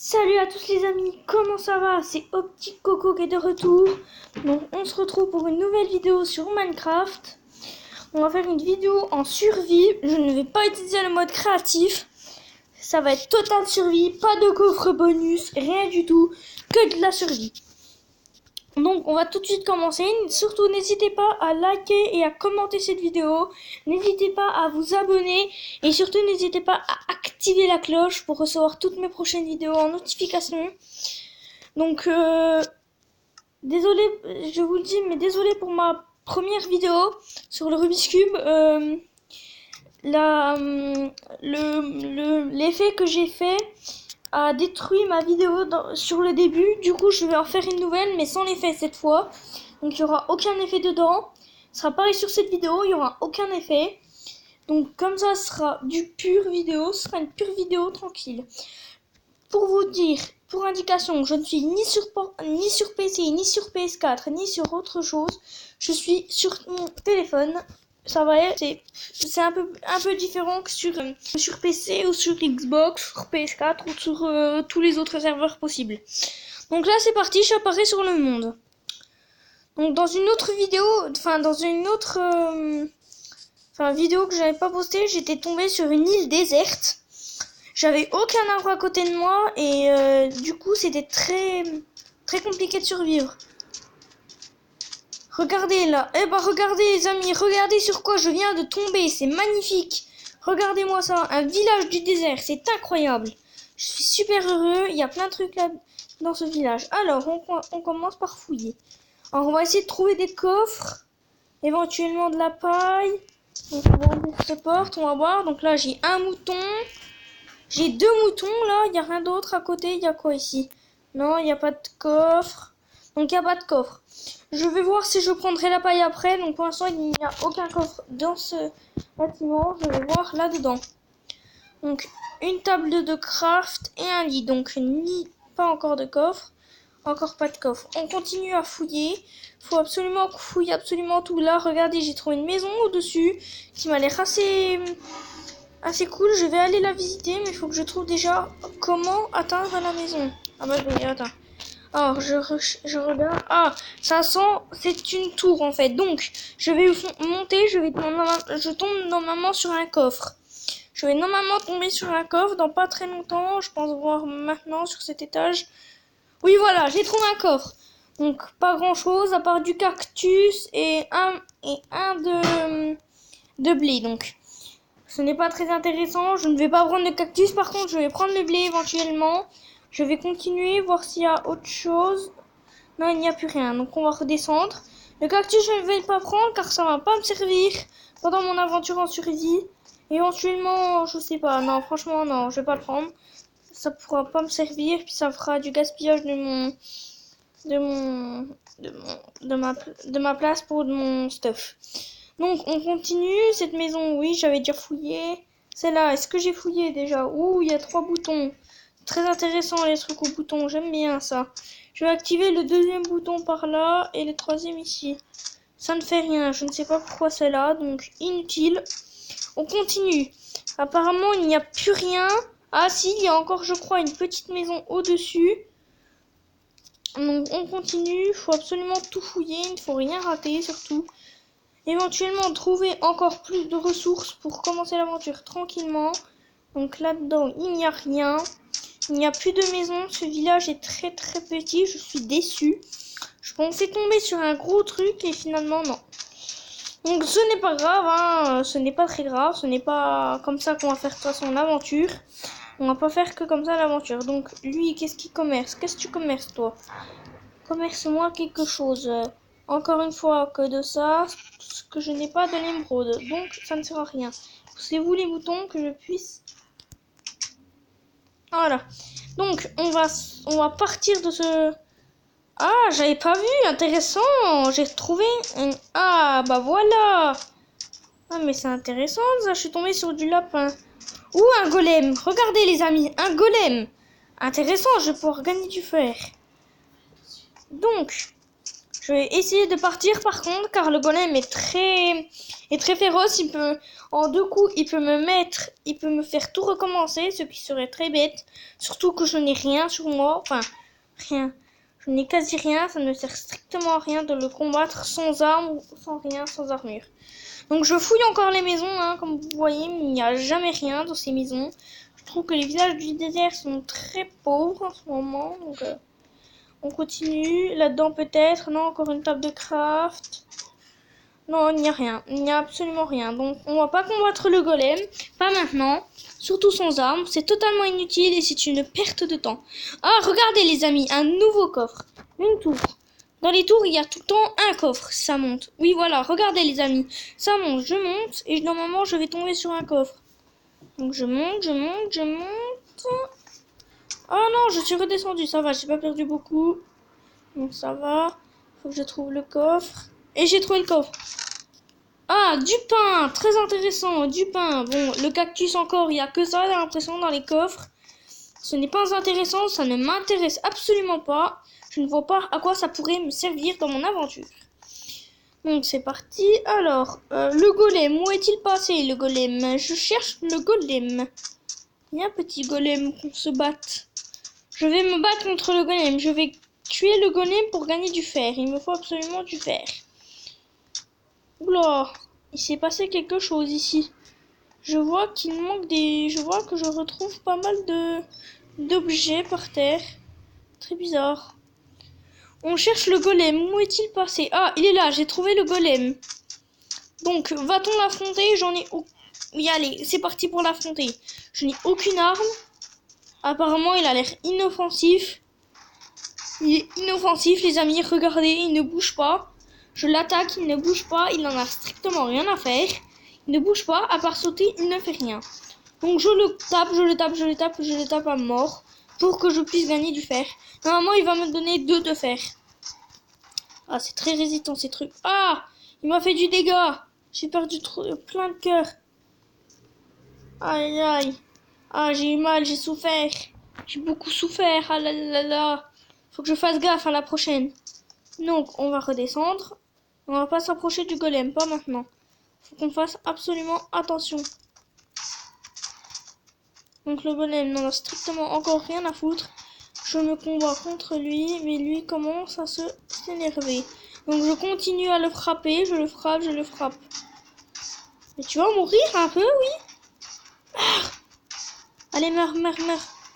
Salut à tous les amis, comment ça va? C'est Optique Coco qui est de retour. Donc on se retrouve pour une nouvelle vidéo sur Minecraft. On va faire une vidéo en survie. Je ne vais pas utiliser le mode créatif. Ça va être total survie, pas de coffre bonus, rien du tout, que de la survie. Donc on va tout de suite commencer. Surtout n'hésitez pas à liker et à commenter cette vidéo. N'hésitez pas à vous abonner. Et surtout n'hésitez pas à activer la cloche pour recevoir toutes mes prochaines vidéos en notification. Donc désolé, je vous le dis, mais désolé pour ma première vidéo sur le Rubik's Cube. L'effet que j'ai fait a détruit ma vidéo sur le début. Du coup, je vais en faire une nouvelle, mais sans l'effet cette fois. Donc, il n'y aura aucun effet dedans. Ce sera pareil sur cette vidéo, il n'y aura aucun effet. Donc, comme ça, ce sera du pur vidéo. Ce sera une pure vidéo tranquille. Pour vous dire, pour indication, je ne suis ni sur PC, ni sur PS4, ni sur autre chose. Je suis sur mon téléphone. Ça va être, c'est un peu différent que sur PC ou sur Xbox, sur PS4 ou sur tous les autres serveurs possibles. Donc là c'est parti, j'apparais sur le monde. Donc dans une autre vidéo, vidéo que j'avais pas postée, j'étais tombée sur une île déserte. J'avais aucun arbre à côté de moi et du coup c'était très compliqué de survivre. Regardez là, regardez les amis, regardez sur quoi je viens de tomber, c'est magnifique. Regardez-moi ça, un village du désert, c'est incroyable. Je suis super heureux, il y a plein de trucs là dans ce village. Alors, on commence par fouiller. Alors, on va essayer de trouver des coffres, éventuellement de la paille. Donc, on va ouvrir cette porte, on va voir. Donc là, j'ai un mouton. J'ai deux moutons là, il n'y a rien d'autre à côté. Il y a quoi ici? Non, il n'y a pas de coffre. Donc, il n'y a pas de coffre. Je vais voir si je prendrai la paille après. Donc, pour l'instant, il n'y a aucun coffre dans ce bâtiment. Je vais voir là-dedans. Donc, une table de craft et un lit. Donc, pas encore de coffre. Encore pas de coffre. On continue à fouiller. Il faut absolument fouiller absolument tout. Là, regardez, j'ai trouvé une maison au-dessus qui m'a l'air assez cool. Je vais aller la visiter, mais il faut que je trouve déjà comment atteindre la maison. Ah bah oui, attends. Alors, je regarde. Ah, ça sent, c'est une tour en fait. Donc, je vais monter, je tombe normalement sur un coffre. Je vais normalement tomber sur un coffre dans pas très longtemps. Je pense voir maintenant sur cet étage. Oui, voilà, j'ai trouvé un coffre. Donc, pas grand chose à part du cactus et un de blé. Donc, ce n'est pas très intéressant. Je ne vais pas prendre le cactus. Par contre, je vais prendre le blé éventuellement. Je vais continuer, voir s'il y a autre chose. Non, il n'y a plus rien. Donc, on va redescendre. Le cactus, je ne vais pas prendre car ça va pas me servir pendant mon aventure en survie. Éventuellement, je sais pas. Non, franchement, non, je vais pas le prendre. Ça pourra pas me servir. Puis ça fera du gaspillage de ma place pour mon stuff. Donc, on continue. Cette maison, oui, j'avais déjà fouillé. Celle-là, est-ce que j'ai fouillé déjà? Ouh, il y a 3 boutons. Très intéressant les trucs aux boutons, j'aime bien ça. Je vais activer le deuxième bouton par là et le troisième ici. Ça ne fait rien, je ne sais pas pourquoi c'est là, donc inutile. On continue. Apparemment, il n'y a plus rien. Ah si, il y a encore, je crois, une petite maison au-dessus. Donc on continue, il faut absolument tout fouiller, il ne faut rien rater surtout. Éventuellement, trouver encore plus de ressources pour commencer l'aventure tranquillement. Donc là-dedans, il n'y a rien. Il n'y a plus de maison, ce village est très petit, je suis déçue. Je pensais tomber sur un gros truc et finalement non. Donc ce n'est pas grave, hein. Ce n'est pas très grave, ce n'est pas comme ça qu'on va faire de toute façon l'aventure. On va pas faire que comme ça l'aventure. Donc lui, qu'est-ce qu'il commerce? Qu'est-ce que tu commerces toi? Commerce-moi quelque chose. Encore une fois que de ça, ce que je n'ai pas de l'émeraude. Donc ça ne sert à rien. Poussez-vous les boutons que je puisse... Voilà. Donc, on va partir de ce... Ah, j'avais pas vu. Intéressant. J'ai trouvé un... Ah, bah voilà. Ah, mais c'est intéressant, ça. Je suis tombée sur du lapin. Ou un golem. Regardez, les amis. Un golem. Intéressant. Je vais pouvoir gagner du fer. Donc, Je vais essayer de partir par contre, car le golem est très féroce. Il peut, en 2 coups, il peut me faire tout recommencer, ce qui serait très bête. Surtout que je n'ai rien sur moi, enfin, rien. Je n'ai quasi rien, ça ne sert strictement à rien de le combattre sans armes, sans rien, sans armure. Donc je fouille encore les maisons, hein, comme vous voyez, mais il n'y a jamais rien dans ces maisons. Je trouve que les villages du désert sont très pauvres en ce moment, donc on continue. Là-dedans peut-être, non, encore une table de craft. Non, il n'y a rien, il n'y a absolument rien. Donc on va pas combattre le golem, pas maintenant, surtout sans armes. C'est totalement inutile et c'est une perte de temps. Ah, regardez les amis, un nouveau coffre, une tour. Dans les tours, il y a tout le temps un coffre, ça monte. Oui, voilà, regardez les amis, ça monte, je monte, et normalement, je vais tomber sur un coffre. Donc, je monte. Oh non, je suis redescendu, ça va, j'ai pas perdu beaucoup. Donc, ça va, faut que je trouve le coffre. Et j'ai trouvé le coffre. Ah, du pain, très intéressant, du pain. Bon, le cactus encore, il n'y a que ça, j'ai l'impression, dans les coffres. Ce n'est pas intéressant, ça ne m'intéresse absolument pas. Je ne vois pas à quoi ça pourrait me servir dans mon aventure. Donc c'est parti. Alors, le golem, où est-il passé le golem? Je cherche le golem. Il y a un petit golem qu'on se batte. Je vais me battre contre le golem. Je vais tuer le golem pour gagner du fer. Il me faut absolument du fer. Oula, il s'est passé quelque chose ici. Je vois qu'il manque des... Je vois que je retrouve pas mal d'objets par terre. Très bizarre. On cherche le golem. Où est-il passé? Ah, il est là. J'ai trouvé le golem. Donc, va-t-on l'affronter? J'en ai... Oui, allez, c'est parti pour l'affronter. Je n'ai aucune arme. Apparemment, il a l'air inoffensif. Il est inoffensif, les amis. Regardez, il ne bouge pas. Je l'attaque, il ne bouge pas. Il n'en a strictement rien à faire. Il ne bouge pas. À part sauter, il ne fait rien. Donc, je le tape à mort. Pour que je puisse gagner du fer. Normalement, il va me donner 2 de fer. Ah, c'est très résistant ces trucs. Ah, il m'a fait du dégât. J'ai perdu plein de cœur. Aïe, aïe. Ah, j'ai eu mal, j'ai souffert. J'ai beaucoup souffert. Ah là là là. Faut que je fasse gaffe à la prochaine. Donc, on va redescendre. On va pas s'approcher du golem, pas maintenant. Faut qu'on fasse absolument attention. Donc le golem n'en a strictement encore rien à foutre. Je me combats contre lui, mais lui commence à s'énerver. Donc je continue à le frapper, je le frappe. Mais tu vas mourir un peu, oui? Meurs. Allez, meurs.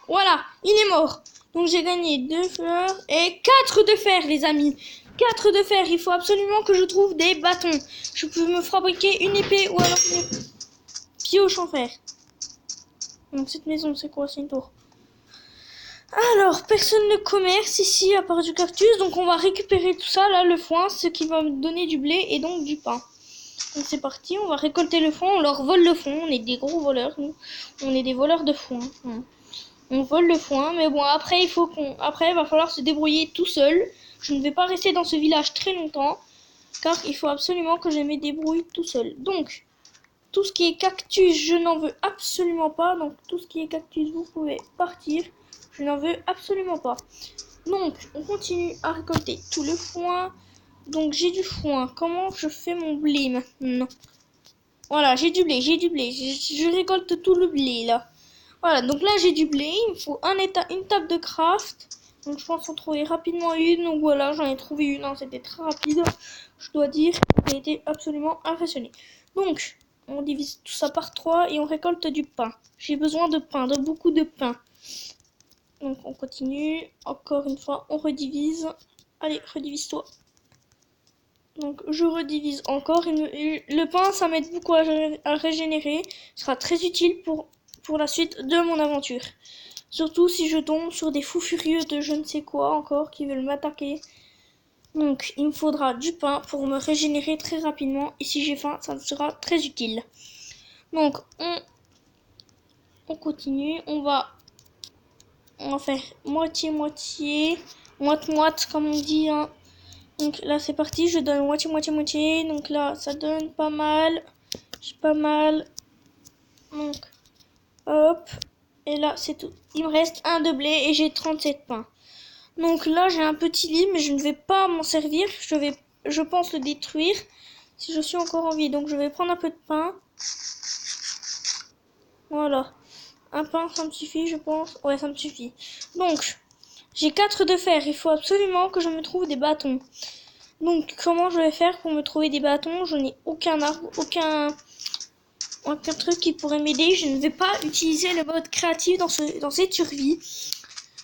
Voilà, il est mort. Donc j'ai gagné 2 fleurs et 4 de fer, les amis. 4 de fer, il faut absolument que je trouve des bâtons. Je peux me fabriquer une épée ou alors une pioche en fer. Donc cette maison, c'est quoi? C'est une tour. Alors, personne ne commerce ici à part du cactus. Donc on va récupérer tout ça, là, le foin, ce qui va me donner du blé et donc du pain. Donc c'est parti, on va récolter le foin, on leur vole le foin. On est des gros voleurs, nous. On est des voleurs de foin. On vole le foin, mais bon, après, il va falloir se débrouiller tout seul. Je ne vais pas rester dans ce village très longtemps, car il faut absolument que je me débrouille tout seul. Donc, tout ce qui est cactus, je n'en veux absolument pas. Donc, tout ce qui est cactus, vous pouvez partir. Je n'en veux absolument pas. Donc, on continue à récolter tout le foin. Donc, j'ai du foin. Comment je fais mon blé maintenant? Voilà, j'ai du blé. Je récolte tout le blé, là. Voilà, donc là, j'ai du blé. Il me faut une table de craft. Donc, je pense en trouver rapidement une. Donc, voilà, j'en ai trouvé une. Hein, c'était très rapide. Je dois dire, j'ai été absolument impressionné. Donc, on divise tout ça par 3 et on récolte du pain. J'ai besoin de pain, de beaucoup de pain. Donc on continue. Encore une fois, on redivise. Allez, redivise-toi. Donc je redivise encore. Le pain, ça m'aide beaucoup à régénérer. Ce sera très utile pour la suite de mon aventure. Surtout si je tombe sur des fous furieux de je ne sais quoi encore qui veulent m'attaquer. Donc, il me faudra du pain pour me régénérer très rapidement. Et si j'ai faim, ça sera très utile. Donc, on continue. On va faire moitié-moitié. Moite-moite, comme on dit. Hein. Donc là, c'est parti. Je donne moitié-moitié-moitié. Donc là, ça donne pas mal. J'ai pas mal. Donc, hop. Et là, c'est tout. Il me reste un de blé et j'ai 37 pains. Donc là, j'ai un petit lit, mais je ne vais pas m'en servir. Je pense, le détruire si je suis encore en vie. Donc je vais prendre un peu de pain. Voilà. Un pain, ça me suffit, je pense. Ouais, ça me suffit. Donc, j'ai 4 de fer. Il faut absolument que je me trouve des bâtons. Donc, comment je vais faire pour me trouver des bâtons? Je n'ai aucun arbre, aucun truc qui pourrait m'aider. Je ne vais pas utiliser le mode créatif dans cette survie.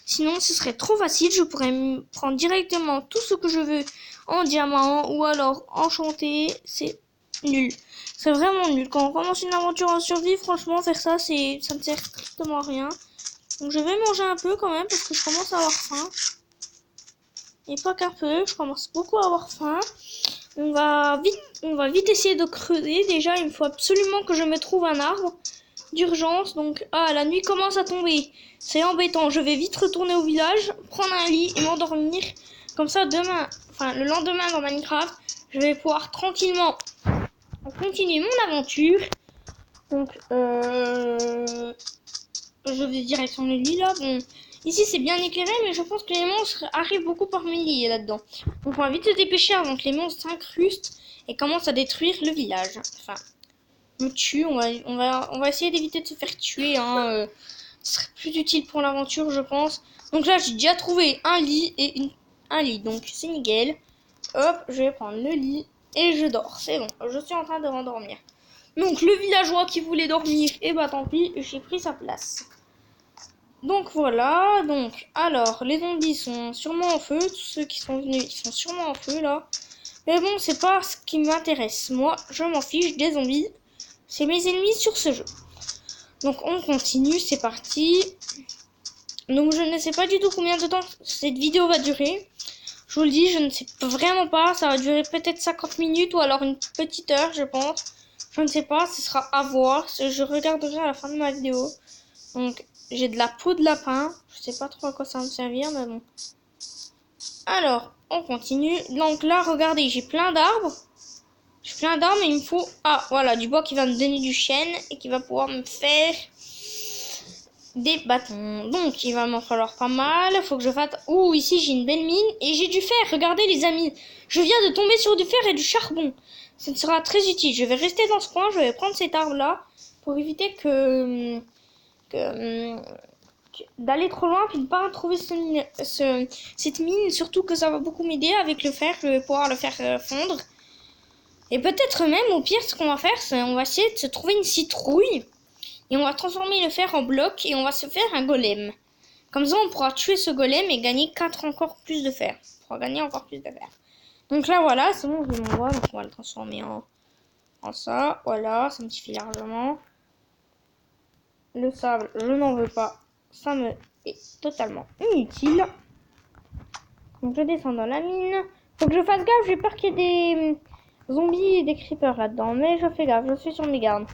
Sinon, ce serait trop facile. Je pourrais me prendre directement tout ce que je veux en diamant ou alors enchanté. C'est nul. C'est vraiment nul. Quand on commence une aventure en survie, franchement, faire ça, ça ne sert strictement à rien. Donc, je vais manger un peu quand même parce que je commence à avoir faim. Et pas qu'un peu, je commence beaucoup à avoir faim. On va vite essayer de creuser. Déjà, il me faut absolument que je me trouve un arbre d'urgence. Donc, la nuit commence à tomber. C'est embêtant. Je vais vite retourner au village, prendre un lit et m'endormir. Comme ça, le lendemain dans Minecraft, je vais pouvoir tranquillement continuer mon aventure. Donc, je vais direction le lit là. Bon, ici c'est bien éclairé, mais je pense que les monstres arrivent beaucoup par milliers là-dedans. Donc on va vite se dépêcher avant que les monstres s'incrustent et commencent à détruire le village. Enfin, me tuent. On va essayer d'éviter de se faire tuer. Hein. Ce serait plus utile pour l'aventure, je pense. Donc là, j'ai déjà trouvé un lit et un lit. Donc c'est nickel. Hop, je vais prendre le lit et je dors. C'est bon, je suis en train de m'endormir. Donc le villageois qui voulait dormir, et bah tant pis, j'ai pris sa place. Donc voilà, alors les zombies sont sûrement en feu, tous ceux qui sont venus ils sont sûrement en feu là. Mais bon, c'est pas ce qui m'intéresse, moi je m'en fiche des zombies, c'est mes ennemis sur ce jeu. Donc on continue, c'est parti. Donc je ne sais pas du tout combien de temps cette vidéo va durer. Je vous le dis, je ne sais vraiment pas, ça va durer peut-être 50 minutes ou alors une petite heure je pense. Je ne sais pas, ce sera à voir, je regarderai à la fin de ma vidéo. Donc j'ai de la peau de lapin. Je sais pas trop à quoi ça va me servir, mais bon. Alors, on continue. Donc là, regardez, j'ai plein d'arbres. J'ai plein d'arbres, mais il me faut... Ah, voilà, du bois qui va me donner du chêne et qui va pouvoir me faire des bâtons. Donc, il va m'en falloir pas mal. Faut que je fasse... Ouh, ici, j'ai une belle mine et j'ai du fer. Regardez, les amis. Je viens de tomber sur du fer et du charbon. Ça sera très utile. Je vais rester dans ce coin. Je vais prendre cet arbre-là pour éviter d'aller trop loin puis de pas trouver cette mine, surtout que ça va beaucoup m'aider avec le fer, je vais pouvoir le faire fondre. Et peut-être même au pire ce qu'on va faire, c'est on va essayer de se trouver une citrouille et on va transformer le fer en bloc et on va se faire un golem. Comme ça on pourra tuer ce golem et gagner encore plus de fer. On pourra gagner encore plus de fer. Donc là voilà, c'est bon, je m'envoie, donc on va le transformer en ça. Voilà, ça me suffit largement. Le sable, je n'en veux pas. Ça me est totalement inutile. Donc je descends dans la mine. Faut que je fasse gaffe, j'ai peur qu'il y ait des zombies et des creepers là-dedans. Mais je fais gaffe, je suis sur mes gardes.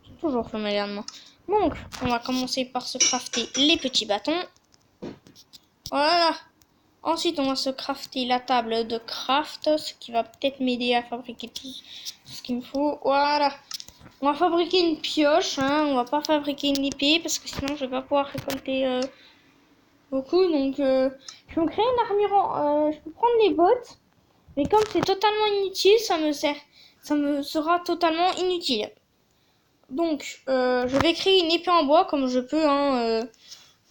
Je suis toujours sur mes gardes, moi. Donc, on va commencer par se crafter les petits bâtons. Voilà. Ensuite, on va se crafter la table de craft, ce qui va peut-être m'aider à fabriquer tout ce qu'il me faut. Voilà. On va fabriquer une pioche, hein. On va pas fabriquer une épée parce que sinon je vais pas pouvoir récolter beaucoup. Donc je peux me créer une armure, je peux prendre les bottes, mais comme c'est totalement inutile, ça me sera totalement inutile. Donc je vais créer une épée en bois comme je peux, hein,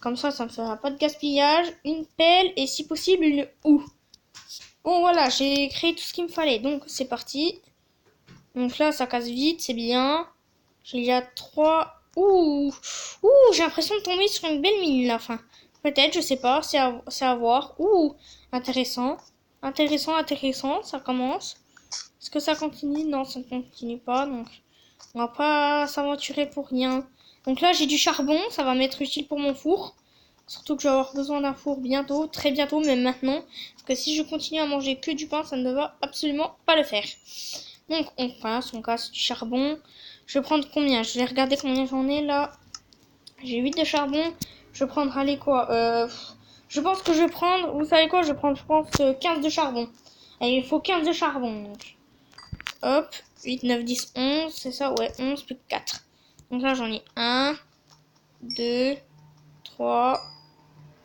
comme ça me fera pas de gaspillage. Une pelle et si possible une houe. Bon voilà, j'ai créé tout ce qu'il me fallait, donc c'est parti. Donc là, ça casse vite, c'est bien. J'ai déjà 3. Ouh, j'ai l'impression de tomber sur une belle mine là. Enfin, peut-être, je sais pas, c'est à voir. Ouh, intéressant. Intéressant, ça commence. Est-ce que ça continue? Non, ça ne continue pas, donc on va pas s'aventurer pour rien. Donc là, j'ai du charbon, ça va m'être utile pour mon four. Surtout que je vais avoir besoin d'un four bientôt, très bientôt, même maintenant. Parce que si je continue à manger que du pain, ça ne va absolument pas le faire. Donc on casse du charbon. Je vais prendre combien? Je vais regarder combien j'en ai là. J'ai 8 de charbon. Je vais prendre, allez quoi, je pense que je vais prendre, vous savez quoi, je vais prendre, je pense, 15 de charbon. Allez, il faut 15 de charbon. Donc. Hop, 8, 9, 10, 11, c'est ça, ouais, 11 plus que 4. Donc là j'en ai 1, 2, 3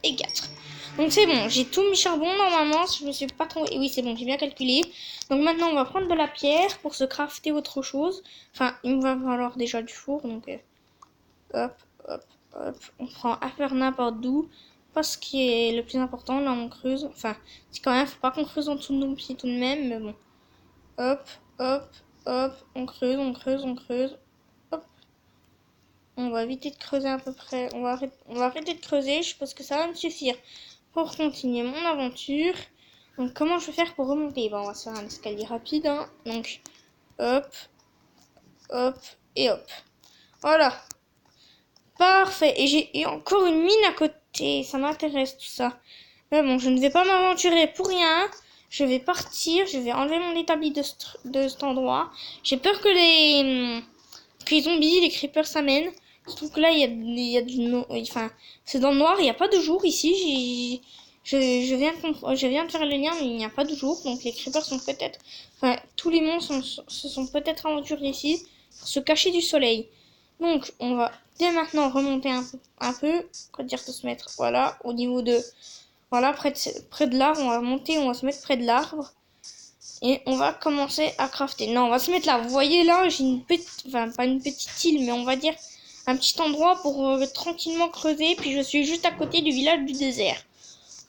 et 4. Donc c'est bon, j'ai tout mis charbon normalement, je me suis pas trompée. Oui, c'est bon, j'ai bien calculé. Donc maintenant, on va prendre de la pierre pour se crafter autre chose. Enfin, il me va falloir déjà du four, donc hop, hop, hop. On prend à faire n'importe d'où. Pas ce qui est le plus important, là on creuse. Enfin, c'est quand même, faut pas qu'on creuse en dessous de nos pieds tout de même, mais bon. Hop, hop, hop, on creuse, on creuse, on creuse. Hop. On va éviter de creuser à peu près. On va arrêter de creuser, je pense que ça va me suffire pour continuer mon aventure. Donc comment je vais faire pour remonter? On va se faire un escalier rapide, hein. Donc hop, hop et hop. Voilà. Parfait. Et j'ai encore une mine à côté. Ça m'intéresse tout ça. Mais bon, je ne vais pas m'aventurer pour rien. Je vais partir. Je vais enlever mon établi de cet endroit. J'ai peur que les zombies, les creepers s'amènent. Surtout que là, il y a du enfin, c'est dans le noir. Il n'y a pas de jour ici. Je viens de faire le lien, mais il n'y a pas de jour. Donc les creepers sont peut-être... Enfin, tous les monstres se sont peut-être aventurés ici pour se cacher du soleil. Donc, on va dès maintenant remonter un peu. Quoi dire de se mettre, voilà, au niveau de... Voilà, près de l'arbre, on va monter, on va se mettre près de l'arbre. Et on va commencer à crafter. Non, on va se mettre là. Vous voyez là, j'ai une petite... Enfin, pas une petite île, mais on va dire un petit endroit pour tranquillement creuser. Puis je suis juste à côté du village du désert.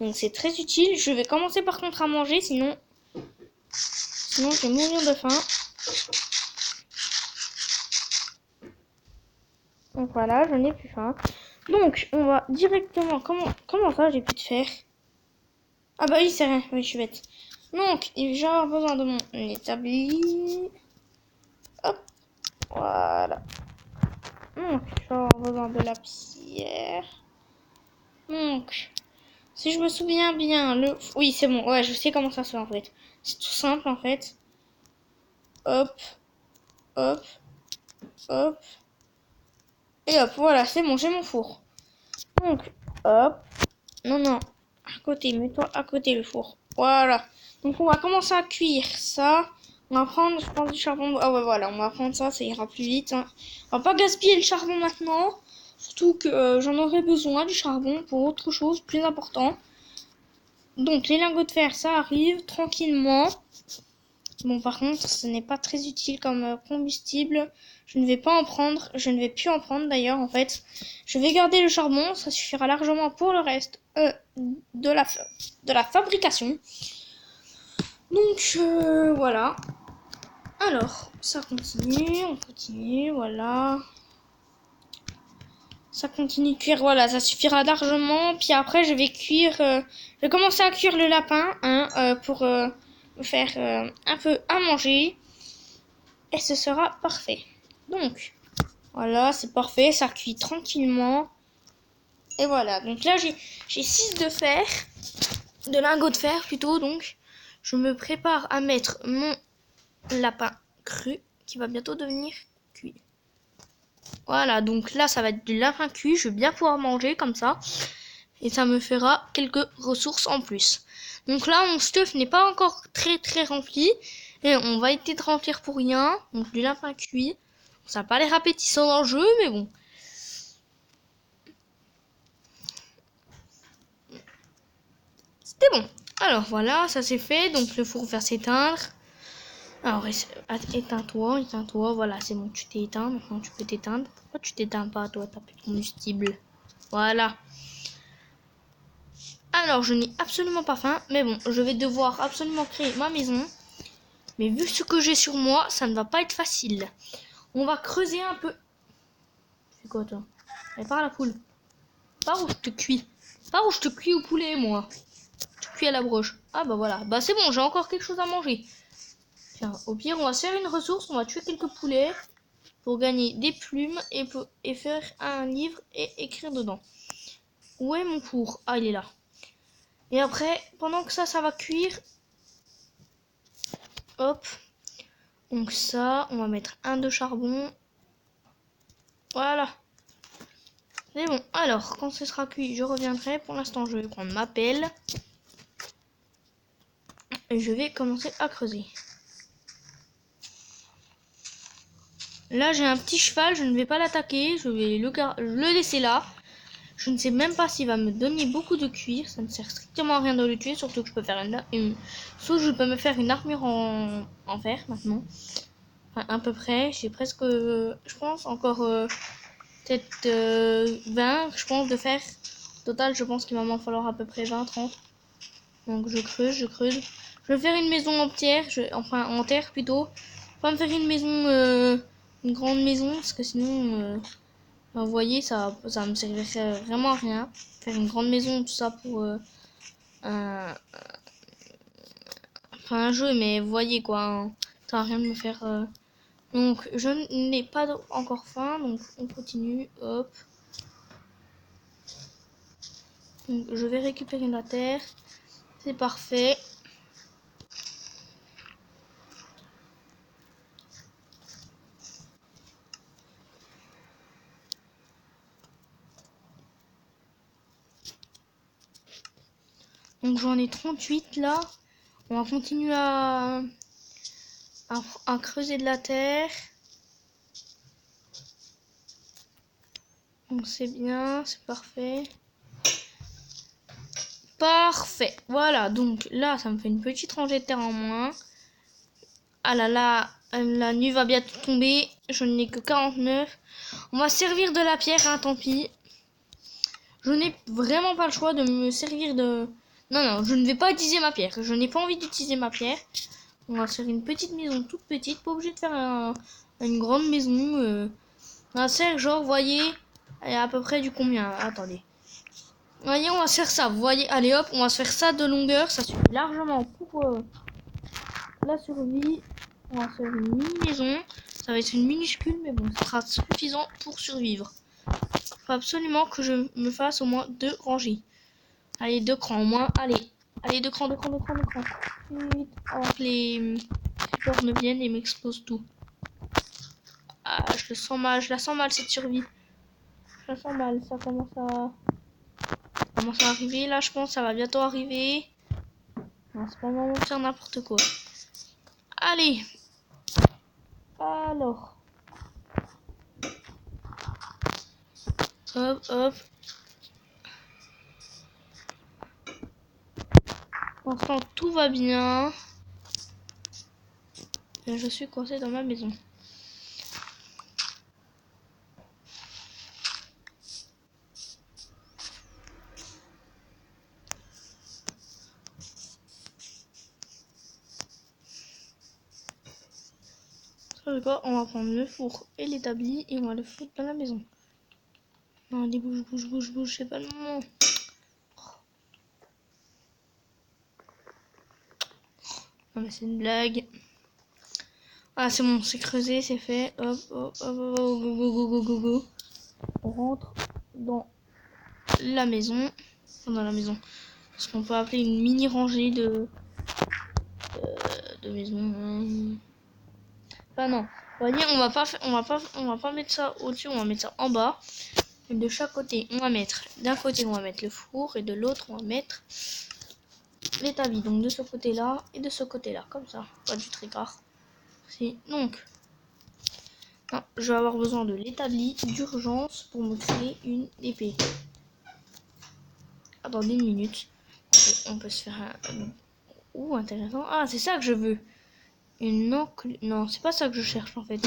Donc c'est très utile. Je vais commencer par contre à manger, sinon je vais mourir de faim. Donc voilà, je n'ai plus faim. Donc on va directement... Comment ça, j'ai plus de fer? Ah bah oui, c'est rien. Oui, je suis bête. Donc, je vais avoir besoin de mon établi. Hop. Voilà. Donc, je vais avoir besoin de la pierre. Donc, si je me souviens bien, oui, c'est bon. Ouais, je sais comment ça se fait en fait. C'est tout simple en fait. Hop. Hop. Hop. Et hop, voilà, c'est bon, j'ai mon four. Donc, hop. Non, non. À côté, mets-toi à côté le four. Voilà. Donc, on va commencer à cuire ça. On va prendre, je pense, du charbon. Ah ouais, voilà, on va prendre ça, ça ira plus vite. Hein. On va pas gaspiller le charbon maintenant. Surtout que j'en aurai besoin du charbon pour autre chose plus important. Donc, les lingots de fer, ça arrive tranquillement. Bon, par contre, ce n'est pas très utile comme combustible. Je ne vais pas en prendre. Je ne vais plus en prendre d'ailleurs, en fait. Je vais garder le charbon. Ça suffira largement pour le reste de la fabrication. Donc, voilà. Alors, ça continue. On continue, voilà. Ça continue de cuire, voilà. Ça suffira largement. Puis après, je vais cuire... je vais commencer à cuire le lapin, hein, pour... faire un peu à manger et ce sera parfait. Donc voilà, c'est parfait, ça cuit tranquillement et voilà. Donc là j'ai 6 de fer, de lingots de fer plutôt. Donc je me prépare à mettre mon lapin cru qui va bientôt devenir cuit. Voilà, donc là ça va être du lapin cuit, je vais bien pouvoir manger comme ça et ça me fera quelques ressources en plus. Donc là, mon stuff n'est pas encore très rempli. Et on va essayer de remplir pour rien. Donc du lapin cuit. Ça n'a pas l'air appétissant dans le jeu, mais bon. C'était bon. Alors voilà, ça c'est fait. Donc le four va s'éteindre. Alors éteins-toi, éteins-toi. Voilà, c'est bon, tu t'es éteint. Maintenant tu peux t'éteindre. Pourquoi tu t'éteins pas, toi? T'as plus de combustible. Voilà. Alors, je n'ai absolument pas faim. Mais bon, je vais devoir absolument créer ma maison. Mais vu ce que j'ai sur moi, ça ne va pas être facile. On va creuser un peu. C'est quoi toi? Mais par la poule. Par où je te cuis? Par où je te cuis au poulet, moi? Tu cuis à la broche. Ah bah voilà. Bah c'est bon, j'ai encore quelque chose à manger. Tiens, au pire, on va se faire une ressource. On va tuer quelques poulets pour gagner des plumes et faire un livre et écrire dedans. Où est mon four? Ah, il est là. Et après, pendant que ça va cuire. Hop. Donc ça, on va mettre un de charbon. Voilà. C'est bon. Alors, quand ce sera cuit, je reviendrai. Pour l'instant, je vais prendre ma pelle. Et je vais commencer à creuser. Là, j'ai un petit cheval. Je ne vais pas l'attaquer. Je vais le laisser là. Je ne sais même pas s'il va me donner beaucoup de cuir. Ça ne sert strictement à rien de le tuer. Surtout que je peux faire Sauf que je peux me faire une armure en fer maintenant. Enfin, à peu près. J'ai presque... je pense encore... peut-être 20, je pense, de faire. Au total, je pense qu'il va m'en falloir à peu près 20-30. Donc je creuse, je creuse. Je vais faire une maison en pierre, enfin en terre plutôt. Pas me faire une maison, une grande maison, parce que sinon, vous voyez, ça me servirait vraiment à rien. Faire une grande maison, tout ça pour un, enfin, un jeu, mais vous voyez quoi, hein, ça sert à rien de me faire... Donc je n'ai pas encore faim, donc on continue, hop. Donc, je vais récupérer la terre. C'est parfait. Donc j'en ai 38 là. On va continuer à creuser de la terre. Donc c'est bien, c'est parfait. Parfait. Voilà, donc là, ça me fait une petite rangée de terre en moins. Ah là là, la nuit va bientôt tomber. Je n'ai que 49. On va servir de la pierre, hein, tant pis. Je n'ai vraiment pas le choix de me servir de... Non, non, je ne vais pas utiliser ma pierre. Je n'ai pas envie d'utiliser ma pierre. On va faire une petite maison toute petite. Pas obligé de faire une grande maison. Un cercle, genre, vous voyez, à peu près du combien? Attendez. Voyez, on va se faire ça. Vous voyez, allez hop, on va se faire ça de longueur. Ça suffit largement pour la survie. On va faire une mini maison. Ça va être une minuscule, mais bon, ça sera suffisant pour survivre. Il faut absolument que je me fasse au moins 2 rangées. Allez, 2 crans au moins. Allez, allez, 2 crans, 2 crans, 2 crans, 2 crans. Vite, avant que les creepers ne viennent et m'explosent tout. Ah, je le sens mal, je la sens mal cette survie. Je la sens mal, ça commence à arriver là, je pense, ça va bientôt arriver. Non, c'est pas le moment de faire n'importe quoi. Allez. Alors. Hop, hop. Pour l'instant, tout va bien. Et je suis coincée dans ma maison. On va prendre le four et l'établi et on va le foutre dans la maison. Non, allez, bouge, bouge, bouge, bouge, c'est pas le moment. Non, mais c'est une blague. Ah, c'est bon, c'est creusé, c'est fait. Hop, hop, hop, hop, go, go, go, go, go, go. On rentre dans la maison. Enfin, dans la maison. Ce qu'on peut appeler une mini rangée de maisons. Enfin, non. Vous voyez, on va pas mettre ça au-dessus, on va mettre ça en bas. Et de chaque côté, on va mettre, d'un côté, on va mettre le four et de l'autre, on va mettre l'établi. Donc de ce côté-là et de ce côté-là, comme ça. Pas du tricard. Donc, non, je vais avoir besoin de l'établi d'urgence pour me créer une épée. Attendez une minute. On peut se faire un... Ouh, intéressant. Ah, c'est ça que je veux. Une enclume. Non, c'est pas ça que je cherche en fait.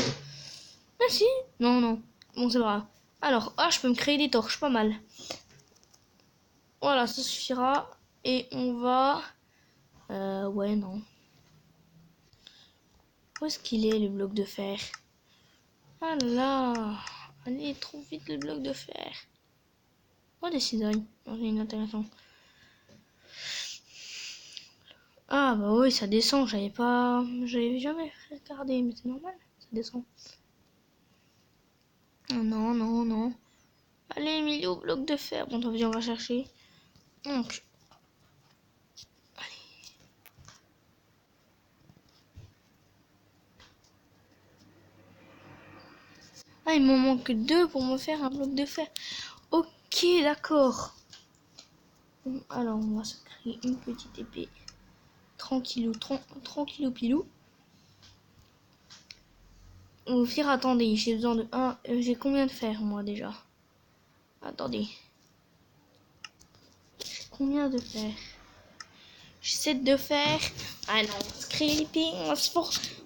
Ah si. Non, non. Bon, c'est vrai. Alors, je peux me créer des torches, pas mal. Voilà, ça suffira. Et on va... ouais, non. Où est-ce qu'il est, le bloc de fer? Ah là. Allez, trouve vite le bloc de fer. Oh, des cisailles. Oh, c'est inintéressant. Ah, bah oui, ça descend. J'avais jamais regardé, mais c'est normal. Ça descend. Oh, non, non, non. Allez, Emilio, bloc de fer. Bon, viens, on va chercher. Donc... Ah, il me manque 2 pour me faire un bloc de fer. Ok, d'accord. Alors, on va se créer une petite épée. Tranquillou, tranquillou pilou. Au pire, attendez, j'ai besoin de 1. J'ai combien de fer, moi, déjà? Attendez. combien de fer? J'ai 7 de fer. Ah non, on va se créer l'épée.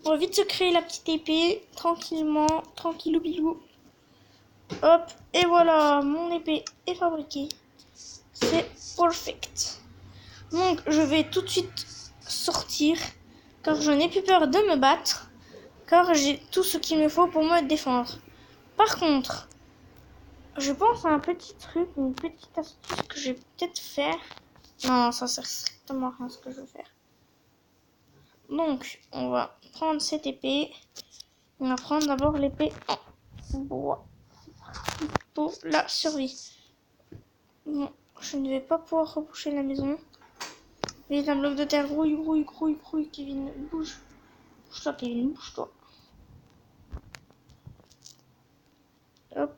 On va vite se créer la petite épée. Tranquillement. Tranquillou bilou. Hop. Et voilà, mon épée est fabriquée. C'est perfect. Donc, je vais tout de suite sortir. Car je n'ai plus peur de me battre. Car j'ai tout ce qu'il me faut pour me défendre. Par contre, je pense à un petit truc, une petite astuce que je vais peut-être faire. Non, ça sert strictement à rien ce que je veux faire. Donc, on va prendre cette épée. On va prendre d'abord l'épée en bois pour la survie. Bon, je ne vais pas pouvoir reboucher la maison. Il y a un bloc de terre. Grouille, grouille, grouille, grouille. Kevin, bouge. Bouge-toi, Kevin, bouge-toi. Hop.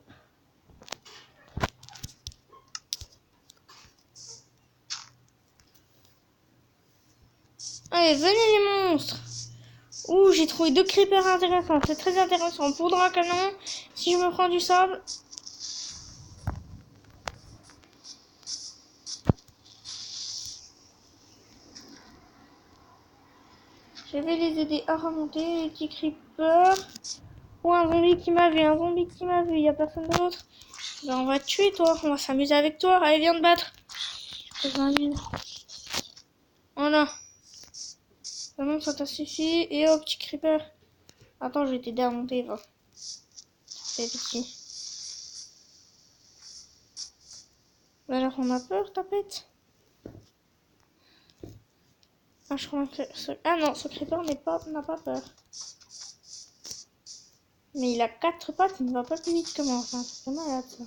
Allez, venez les monstres. Ouh, j'ai trouvé 2 creepers intéressants. C'est très intéressant. Poudre à canon. Si je me prends du sable. Je vais les aider à remonter, les petits creepers. Ou un zombie qui m'a vu, il y a personne d'autre. Ben, on va te tuer toi, on va s'amuser avec toi. Allez, viens te battre. Voilà. Maintenant, ça t'a suffi. Et oh, petit creeper. Attends, je vais t'aider à monter, va. C'est petit. Alors, on a peur, tapette. Ah, je crois que ah non, ce creeper n'a pas peur. Mais il a 4 pattes, il ne va pas plus vite que moi. Enfin, c'est malade ça.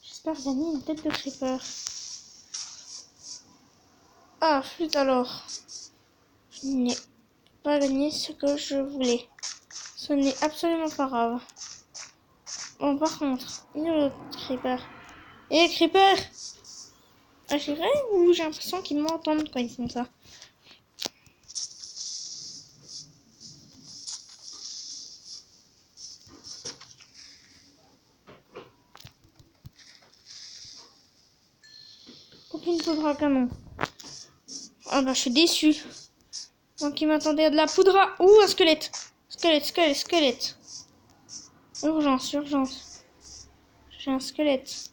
J'espère gagner une tête de creeper. Ah, flûte alors. Je n'ai pas gagné ce que je voulais. Ce n'est absolument pas grave. Bon, par contre, il y a l'autre creeper. Et creeper! Ah, c'est vrai ou j'ai l'impression qu'ils m'entendent quand ils font ça? Aucune poudre à canon. Ah bah, je suis déçue. Donc, il m'attendait à de la poudre à... Ouh, un squelette! Squelette, squelette, squelette. Urgence, urgence. J'ai un squelette.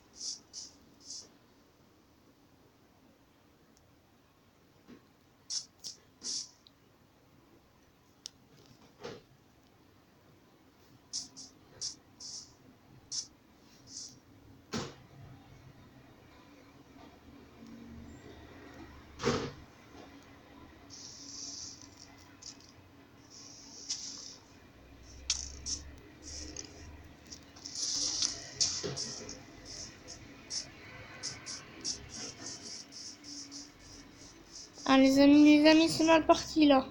Ah, les amis, c'est mal parti, là.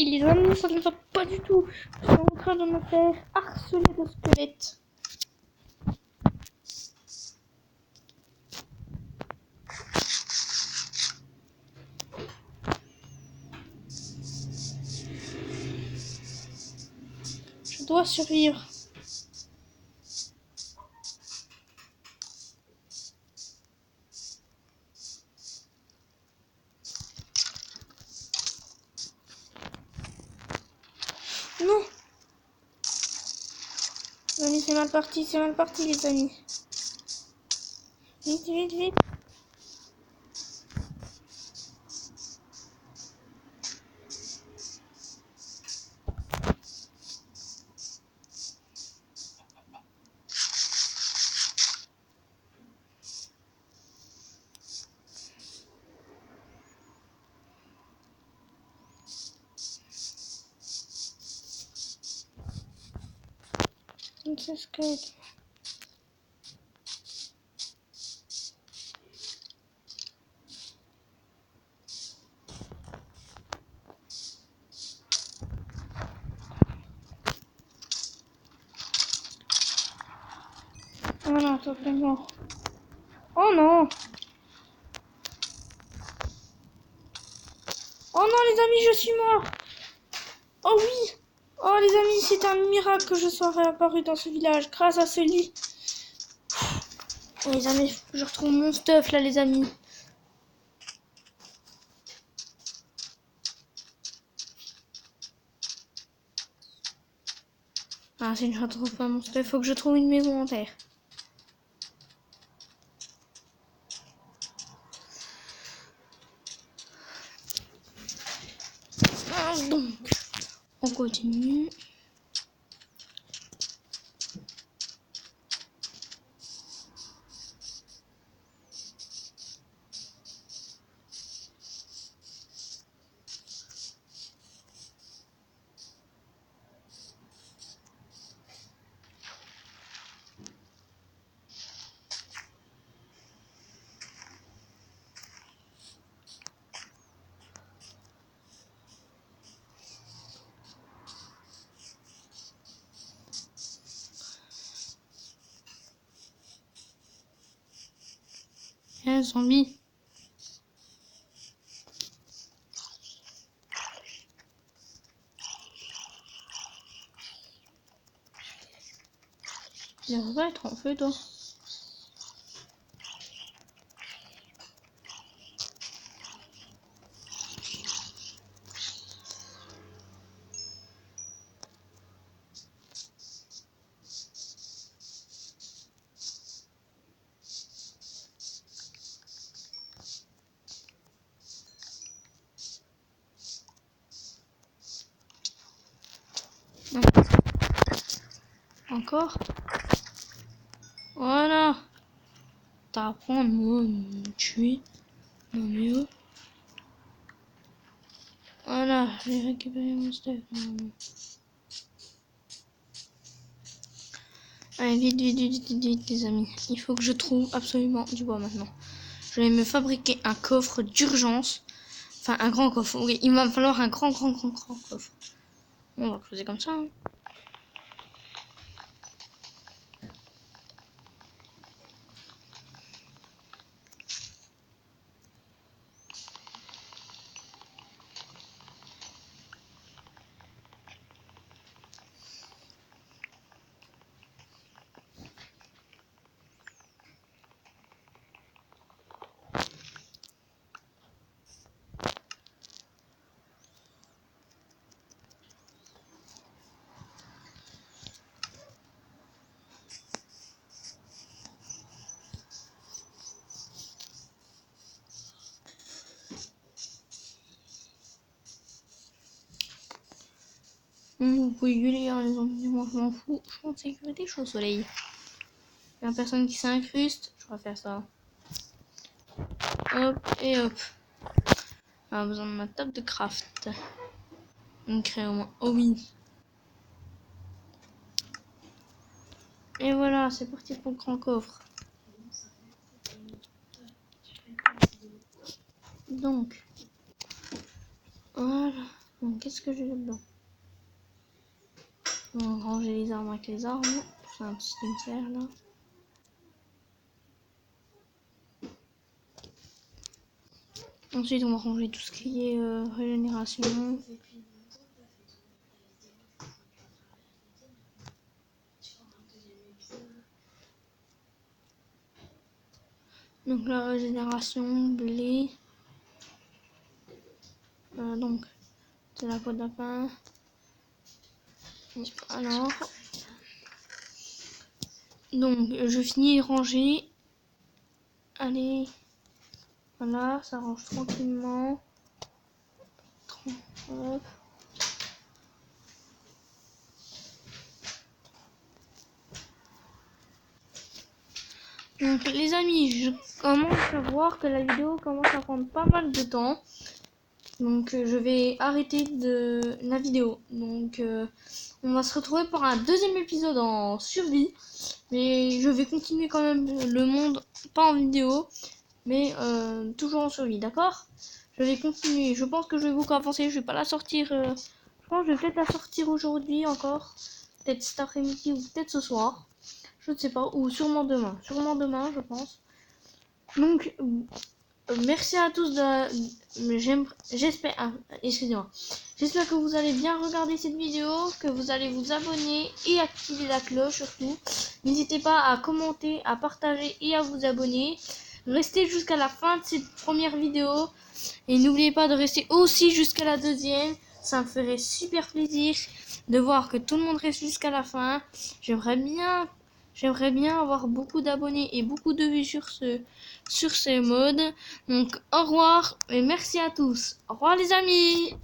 Et les amis, ça ne va pas du tout. Je suis en train de me faire harceler de squelettes. Je dois survivre. Non. Les amis, c'est mal parti, les amis. Vite, vite, vite. C'est ce que... Voilà, totalement. Oh non! Oh non, les amis, je suis mort! Oh oui! Oh les amis, c'est un miracle que je sois réapparu dans ce village grâce à ce lit. Oh, les amis, je retrouve mon stuff là, les amis. Ah, si je retrouve pas mon stuff, faut que je trouve une maison en terre. Ah, donc, on continue. Un zombie. Il devrait être en feu, toi. Non. Encore. Voilà. T'apprends à me tuer. Non mais oh. Voilà, j'ai récupéré mon stuff. Allez, vite, vite, vite, vite, vite, les amis. Il faut que je trouve absolument du bois maintenant. Je vais me fabriquer un coffre d'urgence. Enfin, un grand coffre. Oui, il va me falloir un grand coffre. On va creuser comme ça. Hein. Vous pouvez gueuler, hein, les zombies, moi je m'en fous. Je suis en sécurité, je suis au soleil. Il y a personne qui s'incruste. Je vais faire ça. Hop et hop. On a besoin de ma table de craft. On crée au moins. Oh oui. Et voilà, c'est parti pour le grand coffre. Donc, voilà. Donc, qu'est-ce que j'ai là-dedans? On va ranger les armes avec les armes. C'est un petit cimetière là. Ensuite, on va ranger tout ce qui est régénération. Donc, la régénération, blé. Donc, c'est la peau de lapin. Alors, donc je finis de ranger. Allez, voilà, ça range tranquillement. Hop. Donc les amis, je commence à voir que la vidéo commence à prendre pas mal de temps. Donc je vais arrêter la vidéo. Donc on va se retrouver pour un deuxième épisode en survie. Mais je vais continuer quand même le monde, pas en vidéo, mais toujours en survie, d'accord? Je vais continuer. Je pense que je vais beaucoup avancer. Je vais pas la sortir. Je pense que je vais peut-être la sortir aujourd'hui encore. Peut-être cet après-midi ou peut-être ce soir. Je ne sais pas. Ou sûrement demain. Sûrement demain, je pense. Donc, merci à tous j'espère, excusez-moi. J'espère que vous allez bien regarder cette vidéo, que vous allez vous abonner et activer la cloche surtout. N'hésitez pas à commenter, à partager et à vous abonner. Restez jusqu'à la fin de cette première vidéo et n'oubliez pas de rester aussi jusqu'à la deuxième. Ça me ferait super plaisir de voir que tout le monde reste jusqu'à la fin. J'aimerais bien avoir beaucoup d'abonnés et beaucoup de vues sur ce mode. Donc au revoir et merci à tous. Au revoir les amis.